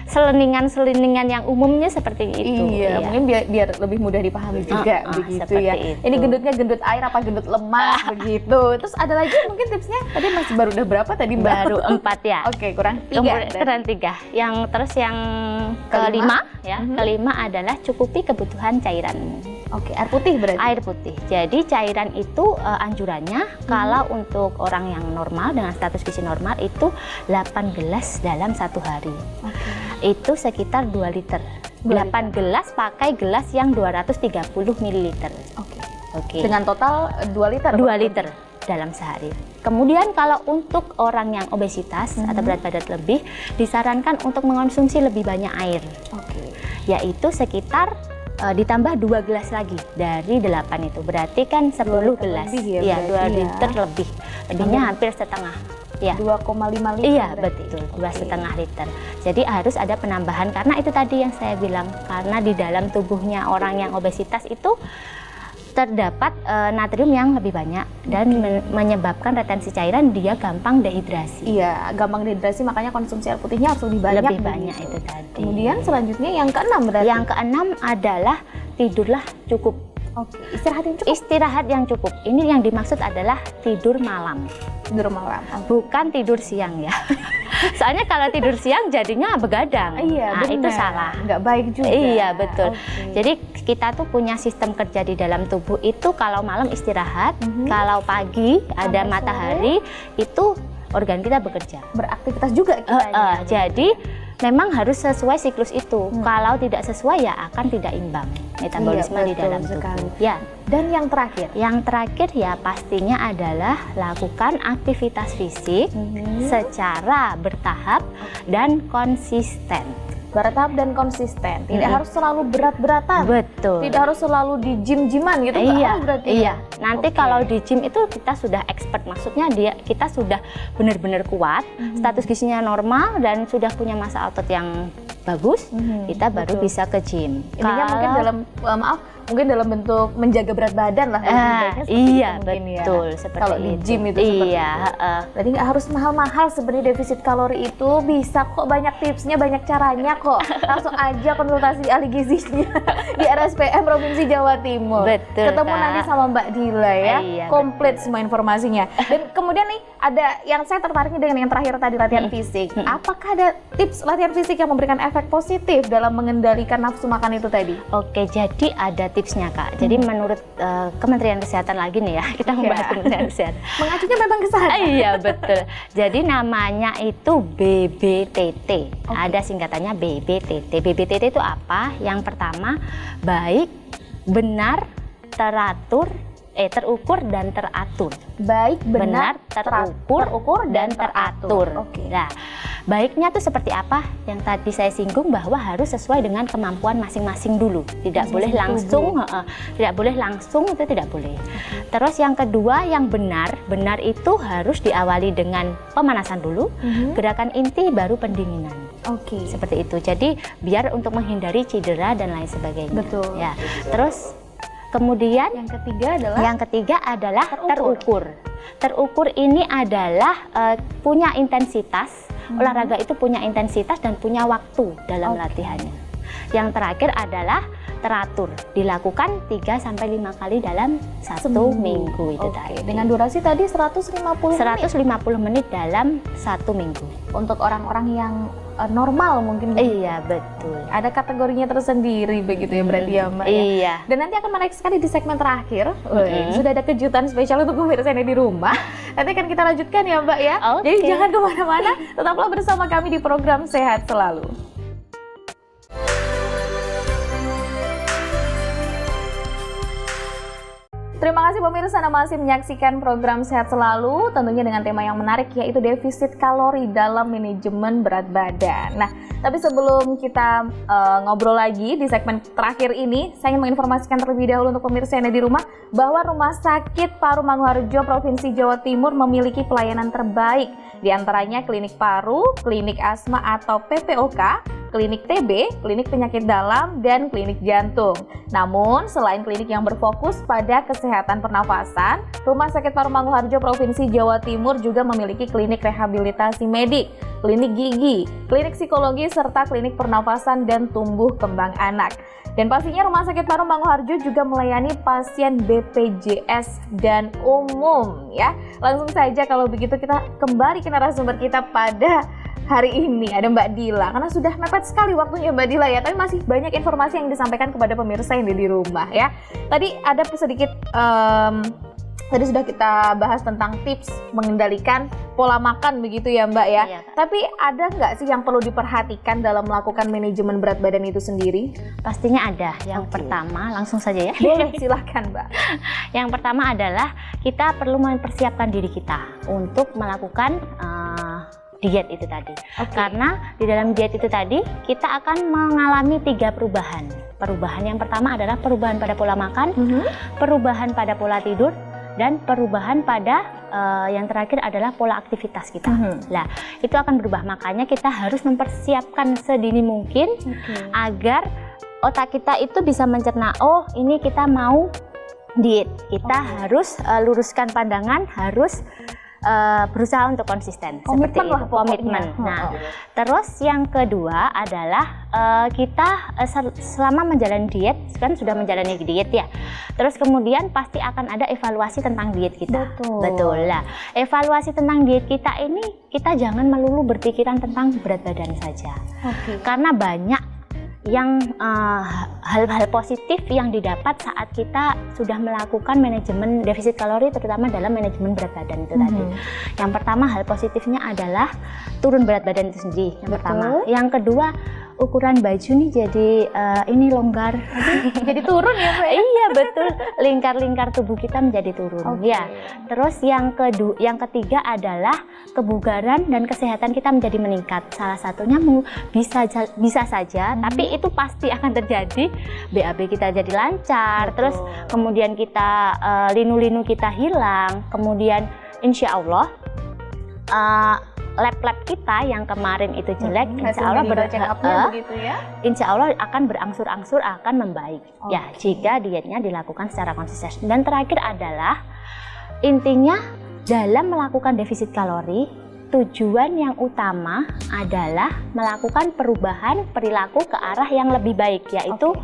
seleningan yang umumnya seperti itu. Iya, mungkin biar lebih mudah dipahami juga begitu ya. Itu. Ini gendutnya gendut air apa gendut lemak begitu. Terus ada lagi mungkin tipsnya? Tadi masih baru udah berapa tadi Mbak? Baru 4 ya. Oke, kurang 3. Kurang 3. Yang kelima ya. Kelima adalah cukupi kebutuhan cairanmu. Oke, air putih berarti? Air putih. Jadi cairan itu anjurannya kalau untuk orang yang normal dengan status gizi normal itu 8 gelas dalam 1 hari. Itu sekitar 2 liter. 8 gelas pakai gelas yang 230 ml. Dengan total 2 liter? 2 liter dalam sehari. Kemudian kalau untuk orang yang obesitas atau berat badan lebih, disarankan untuk mengonsumsi lebih banyak air. Yaitu sekitar ditambah 2 gelas lagi dari 8 itu, berarti kan 10 gelas. Iya, 2 liter lebih. Lebihnya hampir setengah. Ya. 2,5 liter. Iya, betul. 2,5 liter. Jadi harus ada penambahan karena itu tadi yang saya bilang, karena di dalam tubuhnya orang yang obesitas itu terdapat natrium yang lebih banyak dan menyebabkan retensi cairan, dia gampang dehidrasi. Iya, gampang dehidrasi, makanya konsumsi air putihnya harus lebih banyak. Lebih banyak itu tadi. Kemudian selanjutnya yang ke-6 berarti? Yang ke-6 adalah tidurlah cukup. Istirahat yang cukup? Istirahat yang cukup. Ini yang dimaksud adalah tidur malam. Tidur malam? Bukan tidur siang ya. Soalnya kalau tidur siang jadinya begadang. Iya, nah, itu salah. Nggak baik juga. Iya, betul. Jadi kita tuh punya sistem kerja di dalam tubuh itu, kalau malam istirahat, kalau pagi ada matahari, itu organ kita bekerja. Beraktivitas juga kita. Jadi memang harus sesuai siklus itu. Kalau tidak sesuai ya akan tidak imbang metabolisme di dalam tubuh. Ya. Dan yang terakhir? Yang terakhir ya pastinya adalah lakukan aktivitas fisik secara bertahap dan konsisten. bertahap dan konsisten. Tidak harus selalu berat-beratan. Betul. Tidak harus selalu di gym-gyman gitu. Iya, berarti. iya. Nanti kalau di gym itu kita sudah expert, maksudnya kita sudah benar-benar kuat, status gizinya normal dan sudah punya massa otot yang bagus, kita baru bisa ke gym. Intinya mungkin dalam mungkin dalam bentuk menjaga berat badan lah. Iya, mungkin, betul. ya. Seperti kalau di gym itu seperti iya. Berarti nggak harus mahal-mahal sebenarnya defisit kalori itu, bisa kok, banyak tipsnya, banyak caranya kok. Langsung aja konsultasi ahli gizinya di RSPM Provinsi Jawa Timur. Betul, ketemu Kak. nanti sama Mbak Dila ya. Iya, komplit semua informasinya. Dan kemudian nih ada yang saya tertariknya dengan yang terakhir tadi, latihan fisik. Apakah ada tips latihan fisik yang memberikan efek positif dalam mengendalikan nafsu makan itu tadi? Oke, jadi ada tipsnya Kak. Jadi menurut Kementerian Kesehatan lagi nih ya, kita membahas Kementerian Kesehatan. Mengacunya memang ke sana. Iya, betul. Jadi namanya itu BBTT. Ada singkatannya BBTT. BBTT itu apa? Yang pertama, baik, benar, terukur dan teratur. Baik, benar, terukur dan teratur. Oke. Nah, baiknya tuh seperti apa? Yang tadi saya singgung bahwa harus sesuai dengan kemampuan masing-masing dulu. Tidak boleh langsung, tidak boleh langsung, itu tidak boleh. Terus yang kedua, yang benar itu harus diawali dengan pemanasan dulu, gerakan inti baru pendinginan. Oke. Seperti itu. Jadi biar untuk menghindari cedera dan lain sebagainya. Betul. Ya. Terus kemudian Yang ketiga adalah terukur. Terukur ini adalah punya intensitas. Olahraga itu punya intensitas dan punya waktu dalam latihannya. Yang terakhir adalah teratur. Dilakukan 3-5 kali dalam satu minggu itu tadi. Dengan durasi tadi 150 menit dalam 1 minggu. Untuk orang-orang yang normal mungkin. Iya, betul. Ada kategorinya tersendiri begitu ya berarti ya Mbak. Iya. Dan nanti akan menarik sekali di segmen terakhir. Sudah ada kejutan spesial untuk pemirsa yang di rumah. Nanti akan kita lanjutkan ya Mbak ya. Jadi jangan kemana-mana, tetaplah bersama kami di program Sehat Selalu. Terima kasih pemirsa, Anda masih menyaksikan program Sehat Selalu, tentunya dengan tema yang menarik yaitu defisit kalori dalam manajemen berat badan. Nah, tapi sebelum kita ngobrol lagi di segmen terakhir ini, saya ingin menginformasikan terlebih dahulu untuk pemirsa yang ada di rumah bahwa Rumah Sakit Paru Manguharjo Provinsi Jawa Timur memiliki pelayanan terbaik, di antaranya klinik paru, klinik asma atau PPOK, klinik TB, klinik penyakit dalam, dan klinik jantung. Namun, selain klinik yang berfokus pada kesehatan pernafasan, Rumah Sakit Paru Manguharjo Provinsi Jawa Timur juga memiliki klinik rehabilitasi medik, klinik gigi, klinik psikologi, serta klinik pernafasan dan tumbuh kembang anak. Dan pastinya Rumah Sakit Paru Manguharjo juga melayani pasien BPJS dan umum ya. Langsung saja kalau begitu kita kembali ke narasumber kita pada hari ini, ada Mbak Dila, karena sudah mepet sekali waktunya Mbak Dila ya, tapi masih banyak informasi yang disampaikan kepada pemirsa yang di rumah ya. Tadi ada sedikit, tadi sudah kita bahas tentang tips mengendalikan pola makan begitu ya Mbak ya. Iya, tapi ada nggak sih yang perlu diperhatikan dalam melakukan manajemen berat badan itu sendiri? Pastinya ada. Yang pertama, langsung saja ya. Boleh, silahkan Mbak. Yang pertama adalah kita perlu mempersiapkan diri kita untuk melakukan diet itu tadi. Karena di dalam diet itu tadi kita akan mengalami 3 perubahan. Perubahan yang pertama adalah perubahan pada pola makan, perubahan pada pola tidur, dan perubahan pada yang terakhir adalah pola aktivitas kita. Nah, itu akan berubah. Makanya kita harus mempersiapkan sedini mungkin agar otak kita itu bisa mencerna, oh ini kita mau diet. Kita harus luruskan pandangan, harus berusaha untuk konsisten. Komitmen lah pokoknya. Komitmen. Nah, terus yang kedua adalah kita selama menjalani diet, kan sudah menjalani diet ya. Terus kemudian pasti akan ada evaluasi tentang diet kita. Betul lah. Evaluasi tentang diet kita ini, kita jangan melulu berpikiran tentang berat badan saja. Karena banyak yang hal-hal positif yang didapat saat kita sudah melakukan manajemen defisit kalori, terutama dalam manajemen berat badan itu tadi. Yang pertama, hal positifnya adalah turun berat badan itu sendiri. Yang pertama. Yang kedua, ukuran baju nih jadi ini longgar. Jadi turun ya Mbak? Iya betul, lingkar-lingkar tubuh kita menjadi turun. Oke. Ya. Terus yang ketiga adalah kebugaran dan kesehatan kita menjadi meningkat. Salah satunya bisa saja, tapi itu pasti akan terjadi. BAB kita jadi lancar, terus kemudian kita linu-linu kita hilang, kemudian insya Allah lab-lab kita yang kemarin itu jelek, insya Allah begitu ya? insya Allah akan berangsur-angsur akan membaik. Ya, jika dietnya dilakukan secara konsisten. Dan terakhir adalah intinya dalam melakukan defisit kalori, tujuan yang utama adalah melakukan perubahan perilaku ke arah yang lebih baik, yaitu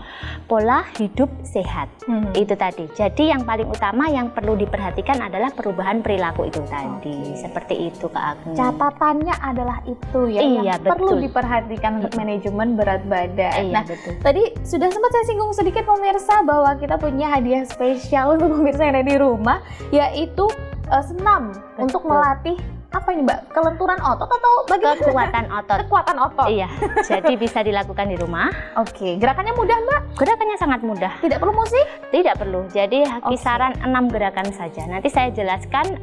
pola hidup sehat. Itu tadi. Jadi yang paling utama yang perlu diperhatikan adalah perubahan perilaku itu tadi. Seperti itu Kak Agni. Catatannya adalah itu ya, Iya, yang betul. perlu diperhatikan untuk manajemen berat badan. Iya, Nah, betul. tadi sudah sempat saya singgung sedikit pemirsa bahwa kita punya hadiah spesial untuk pemirsa yang ada di rumah, yaitu senam untuk melatih apa ini Mbak? Kelenturan otot atau bagaimana? Kekuatan otot. Kekuatan otot. Iya, jadi bisa dilakukan di rumah. Oke, gerakannya mudah Mbak? Gerakannya sangat mudah. Tidak perlu musik? Tidak perlu. Jadi kisaran 6 gerakan saja. Nanti saya jelaskan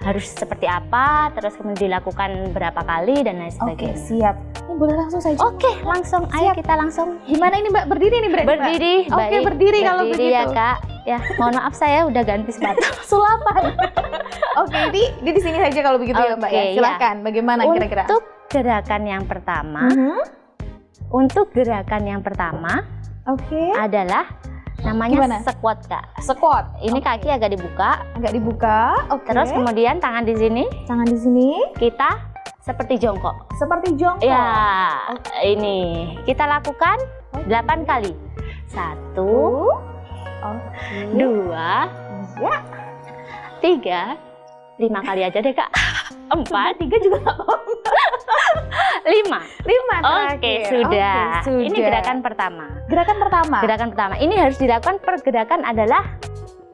harus seperti apa, terus kemudian dilakukan berapa kali dan lain sebagainya. Oke, siap. Ini boleh langsung saja. Oke, langsung. Ayo kita langsung. Gimana ini Mbak? Berdiri nih berarti Mbak? Berdiri. Oke, baik. berdiri kalau begitu. Ya Kak. Ya, mohon maaf saya udah ganti sepatu. Sulapan. Oke, ini di sini saja kalau begitu ya Mbak ya. Oke, Silakan. Bagaimana kira-kira? Untuk gerakan yang pertama, untuk gerakan yang pertama Oke. adalah namanya Gimana? squat Kak. Squat. Ini kaki agak dibuka, Agak dibuka. Oke. terus kemudian tangan di sini tangan di sini kita seperti jongkok. seperti jongkok. Ya, ini kita lakukan 8 kali. 1, Oke. 2, Ya. 3, 5 kali aja deh Kak. 4, 3 juga nggak apa-apa. 5. 5 Oke, sudah. Oke, sudah. Ini gerakan pertama. Gerakan pertama. Gerakan pertama. Ini harus dilakukan per gerakan adalah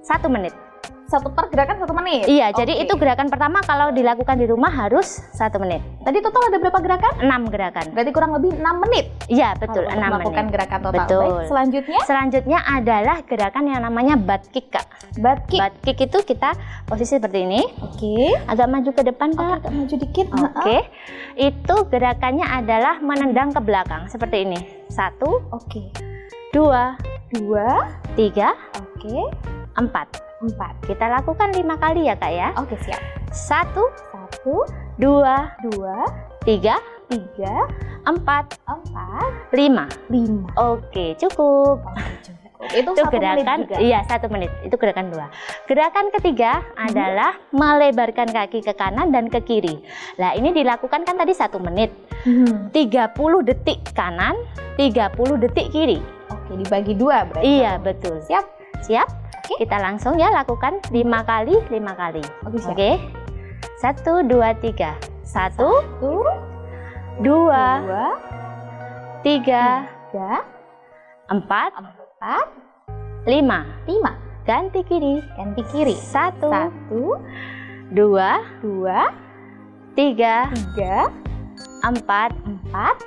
1 menit. Satu per gerakan 1 menit. Iya, jadi Oke. itu gerakan pertama kalau dilakukan di rumah harus 1 menit. Tadi total ada berapa gerakan? 6 gerakan. Berarti kurang lebih 6 menit. Iya, betul, Kalau 6 melakukan menit. gerakan total. Betul. Baik, selanjutnya Selanjutnya adalah gerakan yang namanya butt kick, Kak. butt kick. Butt kick itu kita posisi seperti ini. Oke. Agak maju ke depan, Oke, Kak. agak maju dikit. Oke. Itu gerakannya adalah menendang ke belakang seperti ini. 1, Oke. 2, 2. 3, Oke. 4. 4. Kita lakukan 5 kali ya, Kak ya. Oke, siap. 1, 1, 2, 2, 3, 3, 4, 4, 5. 5. Oke, cukup. Itu Itu 1 menit gerakan, juga. iya 1 menit. Itu gerakan 2. Gerakan ketiga adalah melebarkan kaki ke kanan dan ke kiri. Nah, ini dilakukan kan tadi 1 menit. 30 detik kanan, 30 detik kiri. Oke, dibagi 2 berarti. Iya, betul. Siap. Siap? Oke. Kita langsung ya lakukan 5 kali, 5 kali. Oke, siap. Oke. 1, 2, 3. 1, 1, 2, 2, 3, 3, 4, 4, 5. 5. Ganti kiri. Ganti kiri. 1, 1, 2, 2, 3, 3, 4, 4,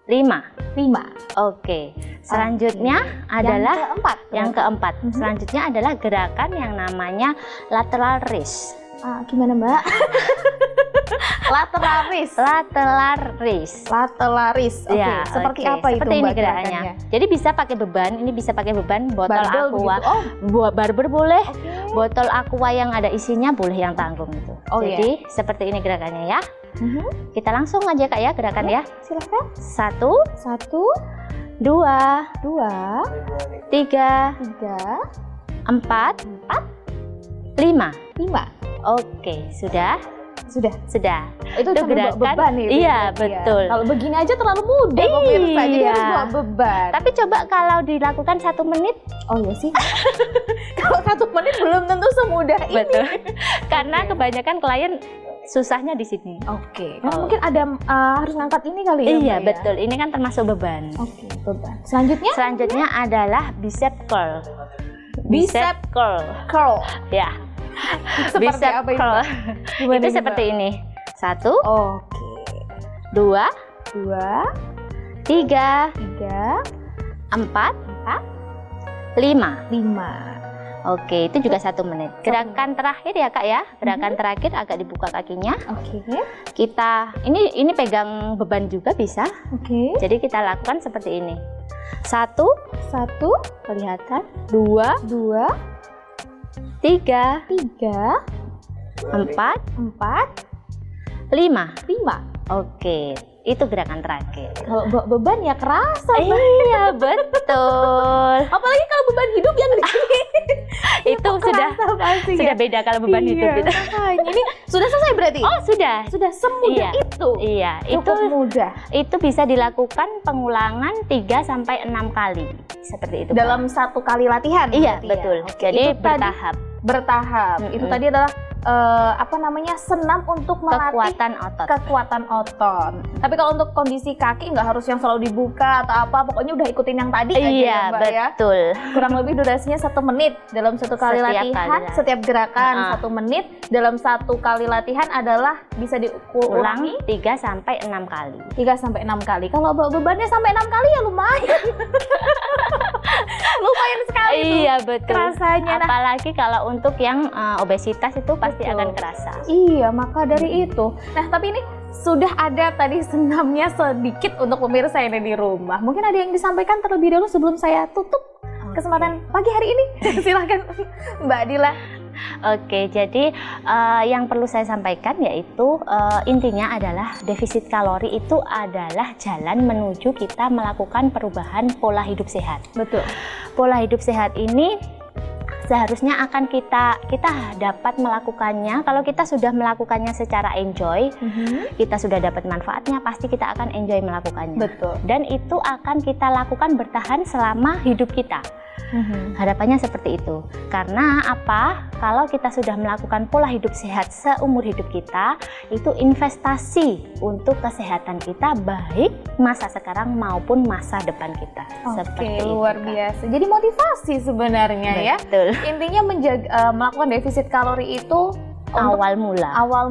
5. 5. Oke. Selanjutnya adalah yang keempat. yang keempat. Selanjutnya adalah gerakan yang namanya lateral raise. Gimana Mbak? Lateral raise. Lateral raise. Lateral raise. Oke. Ya, Seperti oke. apa itu Seperti ini Mbak gerakannya. Jadi bisa pakai beban, ini bisa pakai beban botol Barbel aqua. begitu? Oh, Barber boleh, oke. botol aqua yang ada isinya boleh yang tanggung itu. Oh, Jadi seperti ini gerakannya ya. Mhm. Kita langsung aja Kak ya gerakan ya. Silakan. 1, 1, 2, 2, 3, 3, 4, 5. 5. Oke, sudah? Sudah. Sudah. Itu Itu sambil bawa gerakan. beban nih. Iya, berarti ya. betul. Kalau begini aja terlalu mudah pemirsa. Jadi Iya. harus bawa beban. Tapi coba kalau dilakukan 1 menit, Oh iya sih. Kalau 1 menit belum tentu semudah ini. betul. Karena kebanyakan klien susahnya di sini. Oke. Nah, mungkin ada harus ngangkat ini kali ya. Iya, Mbak, ya? betul. Ini kan termasuk beban. Oke, beban. Selanjutnya Selanjutnya adalah bicep curl. Bicep curl. curl. Ya. Seperti Bicep apa itu? curl. Gimana Itu ini, seperti Mbak? ini. 1, Oke. 2, 2, 3, 3, 4, 5. 5. Oke, itu juga 1 menit. Gerakan terakhir ya Kak ya. Gerakan terakhir agak dibuka kakinya. Oke. Kita ini pegang beban juga bisa. Oke. Jadi kita lakukan seperti ini. 1, 1, kelihatan. 2, 3, 3, 4, 4, 5. 5. Oke, itu gerakan terakhir. Kalau bawa beban ya kerasa. Iya, betul. Apalagi kalau beban hidup yang di sini. Itu sudah pasti sudah ya. beda kalau beban hidup Iya, itu. makanya. Ini sudah selesai berarti? Oh, sudah. Sudah semudah Iya. itu. Iya, Cukup mudah. itu bisa dilakukan pengulangan 3 sampai 6 kali. Seperti itu. Dalam Kak. 1 kali latihan. Iya, berarti betul. Ya? Oke, Jadi itu tadi bertahap. bertahap. Itu tadi adalah senam untuk melatih kekuatan otot. Tapi kalau untuk kondisi kaki nggak harus yang selalu dibuka atau apa, pokoknya udah ikutin yang tadi aja Iya, ya Mbak ya. betul. Kurang lebih durasinya 1 menit dalam 1 kali Setiap latihan, kali. setiap gerakan 1 menit dalam 1 kali latihan adalah bisa diulangi Ulangi 3 sampai 6 kali. 3 sampai 6 kali. Kalau bebannya sampai 6 kali ya lumayan. Lumayan sekali tuh. Iya, betul. Kerasanya. Nah, Apalagi kalau untuk yang obesitas itu pasti Betul. akan kerasa. iya, maka dari itu. Nah, tapi ini sudah ada tadi senamnya sedikit untuk pemirsa yang ada di rumah. Mungkin ada yang disampaikan terlebih dahulu sebelum saya tutup kesempatan pagi hari ini. Silahkan Mbak Dila. Oke, jadi yang perlu saya sampaikan yaitu intinya adalah defisit kalori itu adalah jalan menuju kita melakukan perubahan pola hidup sehat. Betul. Pola hidup sehat ini seharusnya akan kita dapat melakukannya. Kalau kita sudah melakukannya secara enjoy, kita sudah dapat manfaatnya, pasti kita akan enjoy melakukannya. Betul. Dan itu akan kita lakukan bertahan selama hidup kita. Harapannya seperti itu. Karena apa? Kalau kita sudah melakukan pola hidup sehat seumur hidup kita, itu investasi untuk kesehatan kita baik masa sekarang maupun masa depan kita. Oke, luar biasa. Jadi motivasi sebenarnya ya. Betul. Intinya melakukan defisit kalori itu Awal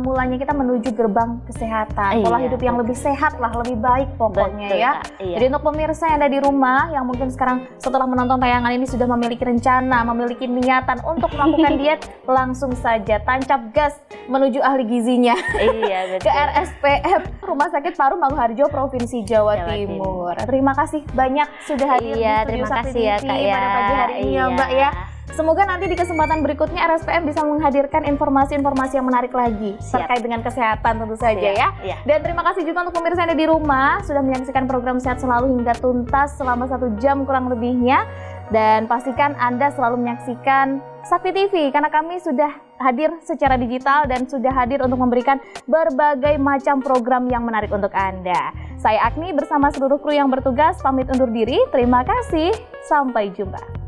mulanya kita menuju gerbang kesehatan, pola Iya, hidup yang betul. lebih sehat lah, lebih baik pokoknya Betul, ya. Kak. Iya. Jadi untuk pemirsa yang ada di rumah yang mungkin sekarang setelah menonton tayangan ini sudah memiliki rencana, memiliki niatan untuk melakukan diet, langsung saja tancap gas menuju ahli gizinya Iya, ke betul. RSPM Rumah Sakit Paru Manguharjo Provinsi Jawa Timur. Terima kasih banyak sudah hadir di Iya, studio terima Sakti kasih ya TV Kak ya. pada pagi hari ini ya Mbak ya. Semoga nanti di kesempatan berikutnya RSPM bisa menghadirkan informasi-informasi yang menarik lagi terkait dengan kesehatan tentu saja ya. Iya. Dan terima kasih juga untuk pemirsa yang ada di rumah sudah menyaksikan program Sehat Selalu hingga tuntas selama 1 jam kurang lebihnya. Dan pastikan Anda selalu menyaksikan Sakti TV karena kami sudah hadir secara digital dan sudah hadir untuk memberikan berbagai macam program yang menarik untuk Anda. Saya Agni bersama seluruh kru yang bertugas pamit undur diri. Terima kasih. Sampai jumpa.